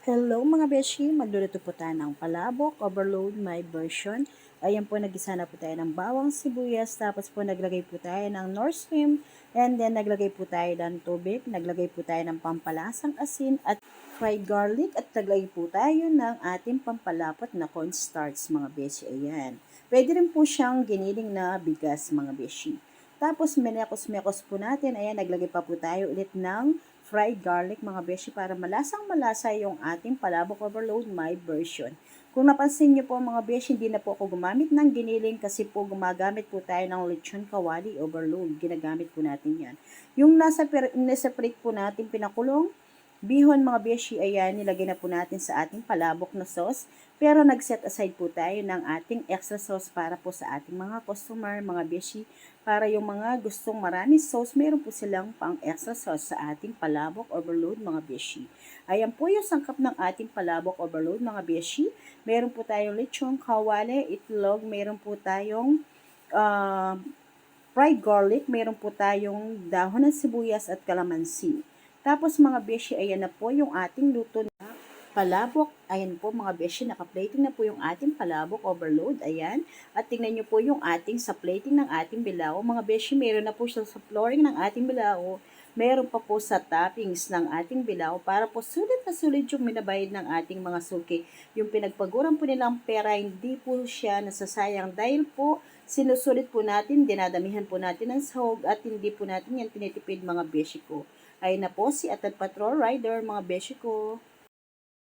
Hello mga beshi, magluluto po tayo ng palabok, overload my version. Ayan po, nagisa na po tayo ng bawang sibuyas, tapos po naglagay po tayo ng Nor Stream, and then naglagay po tayo ng tubig, naglagay po tayo ng pampalasang asin at fried garlic, at naglagay po tayo ng ating pampalapot na cornstarch mga beshi. Ayan. Pwede rin po siyang giniling na bigas mga beshi. Tapos menekos-mekos po natin, ayan, naglagay pa po tayo ulit ng fried garlic mga beshi para malasang malasa yung ating palabok overload my version. Kung napansin nyo po mga beshi, hindi na po ako gumamit ng giniling kasi po gumagamit po tayo ng lechon kawali overload. Ginagamit po natin yan. Yung nasa-separate po natin pinakulong bihon mga beshi, ayan, nilagay na po natin sa ating palabok na sauce. Pero nag-set aside po tayo ng ating extra sauce para po sa ating mga customer, mga beshi. Para yung mga gustong marami sauce, meron po silang pang extra sauce sa ating palabok overload mga beshi. Ayan po yung sangkap ng ating palabok overload mga beshi. Meron po tayong lechong kawali, itlog, meron po tayong fried garlic, meron po tayong dahon ng sibuyas at kalamansi. Tapos mga beshi, ayan na po yung ating luto na palabok. Ayan po mga beshi, naka-plating na po yung ating palabok overload. Ayan. At tingnan nyo po yung ating sa plating ng ating bilao. Mga beshi, meron na po siya sa flooring ng ating bilao. Meron pa po sa toppings ng ating bilao para po sulit na sulit yung minabayad ng ating mga suki. Yung pinagpaguran po nilang pera, hindi po siya nasasayang dahil po sinusulit po natin, dinadamihan po natin ng sahog at hindi po natin yan tinitipid mga beshi ko. Ay na po si Atad Patrol Rider mga beshi ko.